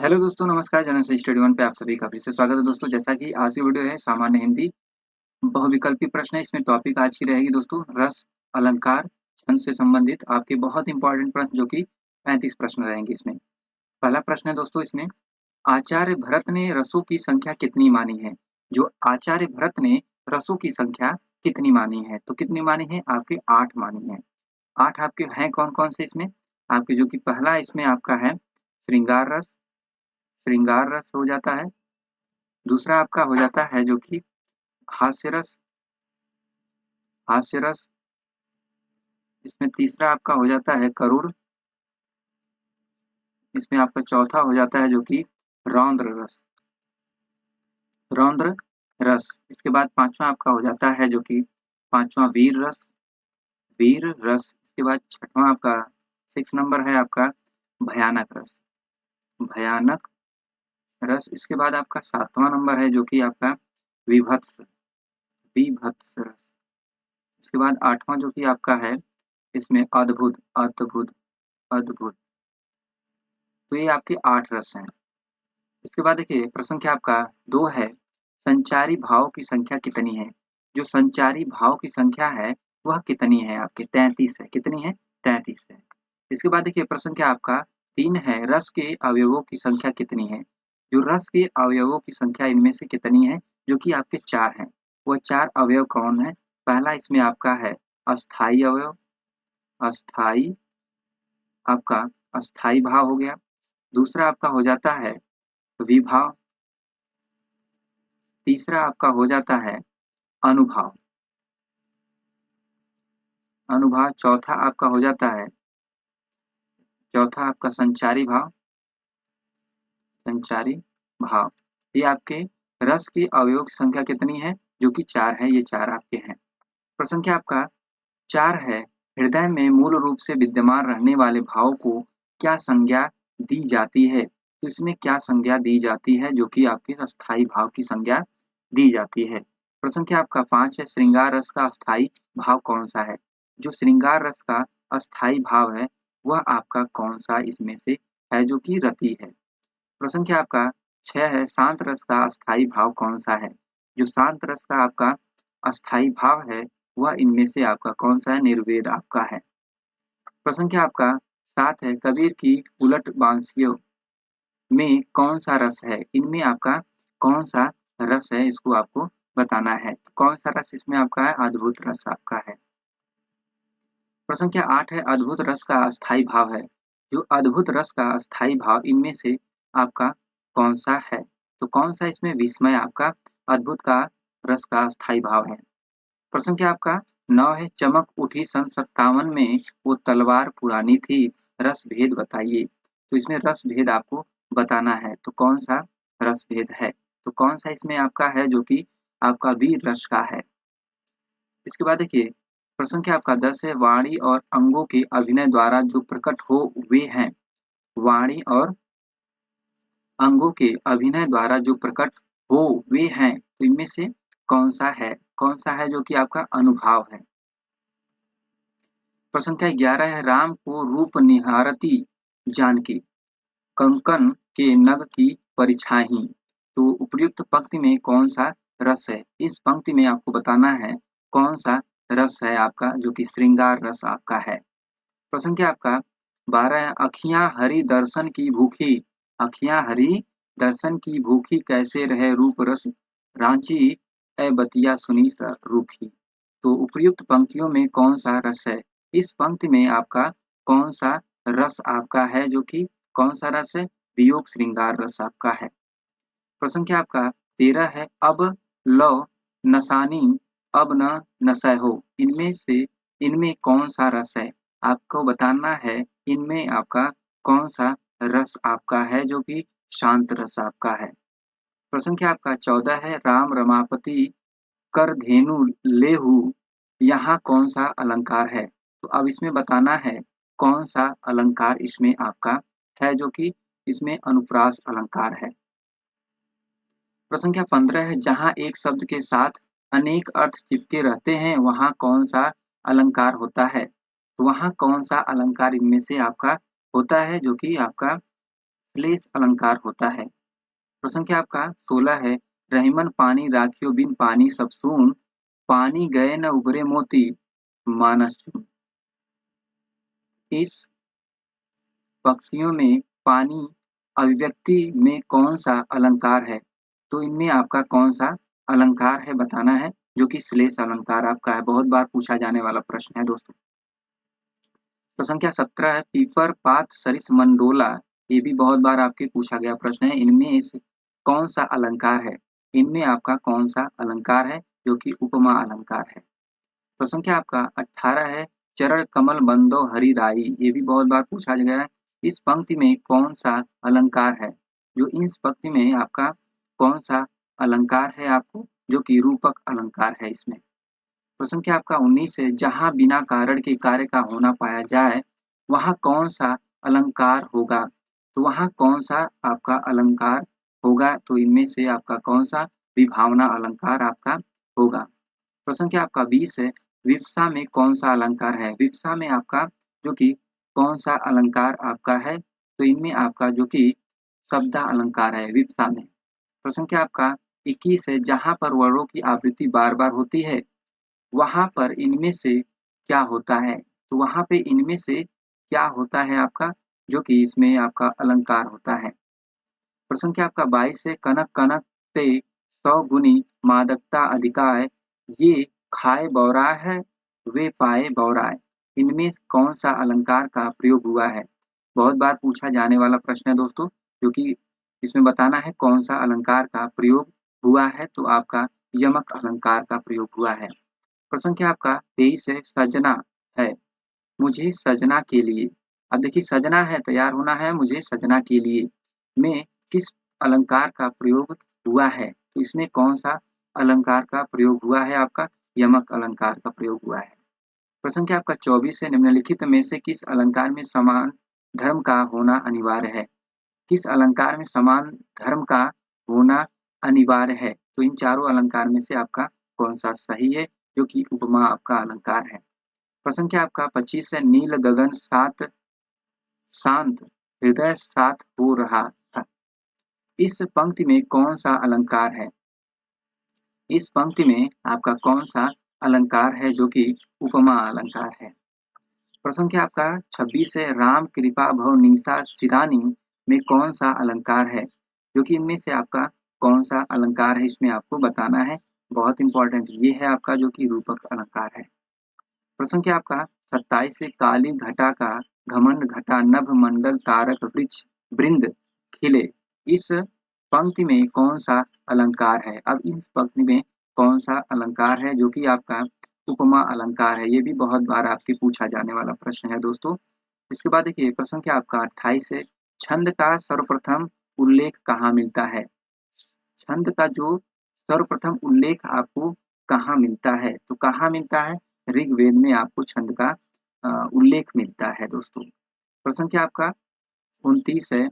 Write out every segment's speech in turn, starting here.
Hello दोस्तों, नमस्कार। General study one पे आप सभी का फिर से स्वागत है दोस्तों। जैसा कि आज की वीडियो है सामान्य हिंदी बहुविकल्पी प्रश्न है। इसमें टॉपिक आज की रहेगी दोस्तों रस, अलंकार, छंद से संबंधित आपके बहुत इंपॉर्टेंट प्रश्न जो कि 35 प्रश्न रहेंगे इसमें। पहला प्रश्न है दोस्तों इसमें, आचार्य भरत ने रसों की संख्या कितनी मानी है? जो आचार्य भरत ने रसों की संख्या कितनी मानी है? तो कितनी मानी है? आपके 8 मानी है। 8 आपके हैं कौन-कौन से इसमें? आपके जो कि पहला इसमें आपका है श्रृंगार रस हो जाता है। दूसरा आपका हो जाता है जो कि हास्य रस हास्य रस। इसमें तीसरा आपका हो जाता है करुण। इसमें आपका चौथा हो जाता है जो कि रौद्र रस रौद्र रस। इसके बाद पांचवा आपका हो जाता है जो कि पांचवा वीर रस। इसके बाद छठवां आपका 6 नंबर है आपका भयानक रस भयानक रस। इसके बाद आपका 7वां नंबर है जो कि आपका विभत्स विभत्स रस। इसके बाद 8वां जो कि आपका है इसमें अद्भुत अद्भुत अद्भुत। तो ये आपके 8 रस हैं। इसके बाद देखिए प्रश्न क्या आपका 2 है, संचारी भाव की संख्या कितनी है? जो संचारी भाव की संख्या है वह कितनी है? आपके 33 है। कितनी है? 33 है। इसके बाद देखिए प्रश्न क्या आपका 3 है, रस के अवयवों की संख्या कितनी है? जो रस के अवयवों की संख्या इनमें से कितनी है? जो कि आपके 4 हैं। वह 4 अवयव कौन है? पहला इसमें आपका है अस्थाई अवयव, अस्थाई आपका अस्थाई भाव हो गया। दूसरा आपका हो जाता है विभाव। तीसरा आपका हो जाता है अनुभाव। अनुभाव चौथा आपका हो जाता है चौथा आपका संचारी भाव। ये आपके रस की अवयव की संख्या कितनी है? जो कि 4 है। ये 4 आपके हैं। प्रश्न क्या आपका 4 है, हृदय में मूल रूप से विद्यमान रहने वाले भाव को क्या संज्ञा दी जाती है? तो इसमें क्या संज्ञा दी जाती है? जो कि आपके अस्थाई भाव की संज्ञा दी जाती है। प्रश्न क्या आपका 5 है, श्रृंगार रस का अस्थाई भाव कौन सा है? जो श्रृंगार रस का अस्थाई भाव है वह आपका कौन सा इसमें से है? जो कि रति है। प्रश्न क्या आपका 6 है, शांत रस का अस्थाई भाव कौन सा है? जो शांत रस का आपका अस्थाई भाव है वह इनमें से आपका कौन सा है? निर्वेद आपका है। प्रश्न क्या आपका 7 है, कबीर की उलट बांसियों में कौन सा रस है? इनमें आपका कौन सा रस है? इसको आपको बताना है। कौन सा रस इसमें आपका है? अद्भुत रस आपका है। प्रश्न क्या 8 है, अद्भुत रस का अस्थाई भाव है। जो अद्भुत रस का अस्थाई भाव इनमें से आपका कौन सा है? तो कौन सा इसमें विस्मय आपका अद्भुत का रस का अस्थाई भाव है। प्रश्न क्या आपका 9 है, चमक उठी सन 57 में वो तलवार पुरानी थी, रस भेद बताइए। तो इसमें रस भेद आपको बताना है। तो कौन सा रस भेद है? तो कौन सा इसमें आपका है? जो कि आपका वीर रस का है। इसके बाद देखिए प्रश्न क्या आपका 10 है, वाणी और अंगों के अभिनय द्वारा जो प्रकट हो वे हैं। वाणी और अंगों के अभिनय द्वारा जो प्रकट हो वे हैं। तो इनमें से कौन सा है? कौन सा है जो कि आपका अनुभाव है। प्रश्न संख्या 11 है, राम को रूप निहारती जानकी कंकन के नग की परिछाही। तो उपर्युक्त पंक्ति में कौन सा रस है? इस पंक्ति में आपको बताना है कौन सा रस है आपका जो कि श्रृंगार रस आपका है। प्रश्न क्या आपका 12 है, अखियां हरी दर्शन की भूखी कैसे रहे रूप रस रांची ए बतिया सुनी रूखी। तो उपर्युक्त पंक्तियों में कौन सा रस है? इस पंक्ति में आपका कौन सा रस आपका है? जो कि कौन सा रस है? वियोग श्रृंगार रस आपका है। प्रश्न क्या आपका 13 है, अब लो नसानी अब न नसै हो। इनमें कौन सा रस है? आपको बताना है इनमें आपका कौन सा रस आपका है? जो कि शांत रस आपका है। प्रश्न क्या आपका 14 है, राम रमापति कर धेनु लेहु यहाँ कौन सा अलंकार है? तो अब इसमें बताना है कौन सा अलंकार इसमें आपका है? जो कि इसमें अनुप्रास अलंकार है। प्रश्न क्या 15 है, जहाँ एक शब्द के साथ अनेक अर्थ चिपके रहते हैं वहाँ कौन सा अलंकार होता है? तो वहाँ कौन सा अलंकार इनमें से आपका होता है? जो कि आपका श्लेष अलंकार होता है। प्रश्न क्या आपका 16 है, रहीमन पानी राखियो बिन पानी सब सून, पानी गए न उभरे मोती मानस चून। इस पंक्तियों में पानी अभिव्यक्ति में कौन सा अलंकार है? तो इनमें आपका कौन सा अलंकार है बताना है, जो कि श्लेष अलंकार आपका है। बहुत बार पूछा जाने वाला प्रश्न है दोस्तों। तो संख्या 17 है, पीपर पात सरिस मंडोला। ये भी बहुत बार आपके पूछा गया प्रश्न है। इनमें से कौन सा अलंकार है? इनमें आपका कौन सा अलंकार है, जो कि उपमा अलंकार है। तो संख्या आपका 18 है, चरण कमल बंदो हरि राई। ये भी बहुत बार पूछा गया है। इस पंक्ति में कौन सा अलंकार है? जो इस पंक्ति में आपका कौन सा अलंकार है आपको, जो कि रूपक अलंकार है इसमें। प्रश्न क्या आपका 19 है, जहां बिना कारण के कार्य का होना पाया जाए वहां कौन सा अलंकार होगा? तो वहां कौन सा आपका अलंकार होगा? तो इनमें से आपका कौन सा विभावना अलंकार आपका होगा। प्रश्न क्या आपका 20 है, विवक्षा में कौन सा अलंकार है? विवक्षा में आपका जो कि कौन सा अलंकार आपका है? तो इनमें आपका जो कि शब्द अलंकार है विवक्षा में। प्रश्न क्या आपका 21 है, जहां पर वर्णों की आवृत्ति बार बार होती है वहाँ पर इनमें से क्या होता है? तो वहाँ पे इनमें से क्या होता है आपका, जो कि इसमें आपका अलंकार होता है। प्रश्न क्या आपका 22 है, कनक कनक ते 100 गुनी मादकता अधिकाय, ये खाए बौराय है वे पाए बौराय। इनमें कौन सा अलंकार का प्रयोग हुआ है? बहुत बार पूछा जाने वाला प्रश्न है दोस्तों, जो कि इसमें बताना है कौन सा अलंकार का प्रयोग हुआ है। तो आपका यमक अलंकार का प्रयोग हुआ है। प्रश्न क्या आपका 23 है, सजना है मुझे सजना के लिए। अब देखिए सजना है तैयार होना है मुझे सजना के लिए में किस अलंकार का प्रयोग हुआ है? तो इसमें कौन सा अलंकार का प्रयोग हुआ है? आपका यमक अलंकार का प्रयोग हुआ है। प्रश्न क्या आपका 24 है, निम्नलिखित में से किस अलंकार में समान धर्म का होना अनिवार्य है? किस अलंकार में समान धर्म का होना अनिवार्य है? तो इन चारों अलंकार में से आपका कौन सा सही है, जो कि उपमा आपका अलंकार है। प्रश्न क्या आपका 25 है, नील गगन सात शांत हृदय सात हो रहा था। इस पंक्ति में कौन सा अलंकार है? इस पंक्ति में आपका कौन सा अलंकार है, जो कि उपमा अलंकार है। प्रश्न क्या आपका 26 है, राम कृपा भव निशा सिरानी में कौन सा अलंकार है? जो कि इनमें से आपका कौन सा अलंकार है इसमें आपको बताना है। बहुत इंपॉर्टेंट ये है आपका जो कि रूपक अलंकार है। प्रश्न क्या आपका 27 है, काली घटा का घमंड घटा नभ मंडल तारक वृक्ष वृंद खिले। इस पंक्ति में कौन सा अलंकार है? अब इस पंक्ति में कौन सा अलंकार है, जो कि आपका उपमा अलंकार है। ये भी बहुत बार आपके पूछा जाने वाला प्रश्न है दोस्तों। इसके बाद देखिए प्रश्न क्या आपका 28 है, छंद का सर्वप्रथम उल्लेख कहाँ मिलता है? छंद का जो सर्वप्रथम उल्लेख आपको कहाँ मिलता है? तो कहाँ मिलता है? ऋग्वेद में आपको छंद का उल्लेख मिलता है दोस्तों। प्रश्न क्या आपका 29 है,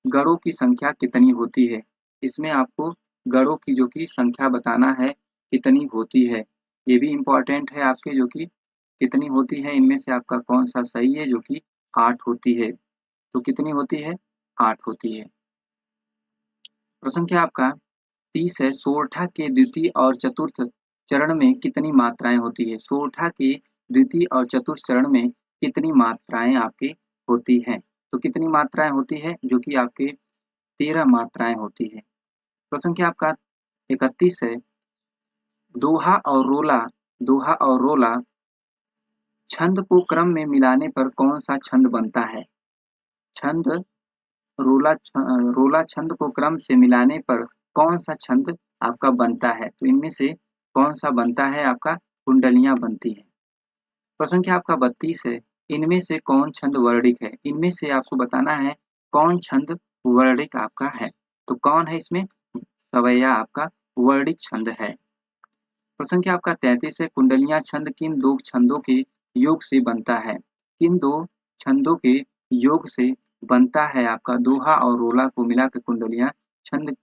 गणों की संख्या कितनी होती है? इसमें आपको गणों की जो कि संख्या बताना है कितनी होती है। ये भी इम्पोर्टेंट है आपके, जो कि कितनी होती है इनमें से आपका कौन सा सही है, जो कि 8 होती है। तो कितनी होती है? 8 होती है। प्रश्न क्या आपका 30 है, सोरठा के द्वितीय और चतुर्थ चरण में कितनी मात्राएं होती है? सोरठा के द्वितीय और चतुर्थ चरण में कितनी मात्राएं आपकी होती हैं? तो कितनी मात्राएं होती है? जो कि आपके 13 मात्राएं होती है। प्रश्न क्या आपका 31 है, दोहा और रोला दोहा और रोला छंद को क्रम में मिलाने पर कौन सा छंद बनता है? छंद रोला छंद को क्रम से मिलाने पर कौन सा छंद आपका बनता है? तो इनमें से कौन सा बनता है? आपका कुंडलियां बनती है। प्रश्न क्या आपका 32 है, इनमें से कौन छंद वर्णिक है? इनमें से आपको बताना है कौन छंद वर्णिक आपका है। तो कौन है इसमें? सवैया आपका वर्णिक छंद है। प्रश्न क्या आपका 33 है, कुंडलियां छंद किन दो छंदों के योग से बनता है? किन दो छंदों के योग से बनता है? आपका दोहा और रोला को मिलाकर कुंडलियां छंद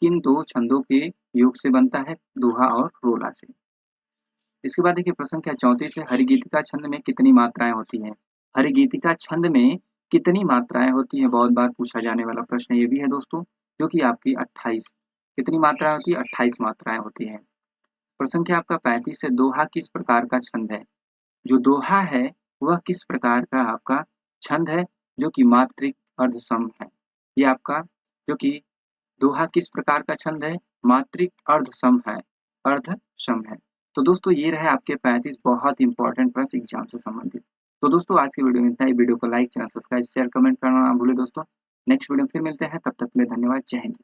किन दो छंदों के योग से बनता है? दोहा और रोला से। इसके बाद देखिए प्रश्न क्या 34 है, हरिगीतिका छंद में कितनी मात्राएं होती हैं? हरिगीतिका छंद में कितनी मात्राएं होती हैं, बहुत बार पूछा जाने वाला प्रश्न ये भी है दोस्तों, जो कि आपकी 28। कितनी मात्राएं होती है? 28 मात्राएं होती हैं। प्रश्न संख्या आपका 35 है, दोहा किस प्रकार का छंद है? जो दोहा है वह किस प्रकार का आपका छंद है, जो कि मात्रिक अर्धसम है। ये आपका जो कि दोहा किस प्रकार का छंद है? मात्रिक अर्धसम है, अर्धसम है। तो दोस्तों ये रहे आपके 35 बहुत इंपॉर्टेंट प्रश्न एग्जाम से संबंधित। तो दोस्तों आज की वीडियो में इतना ही। वीडियो को like, channel subscribe, share, comment करना ना भूले दोस्तों। नेक्स्ट वीडियो में फिर मिलते हैं, तब तक के लिए धन्यवाद। जय हिंद।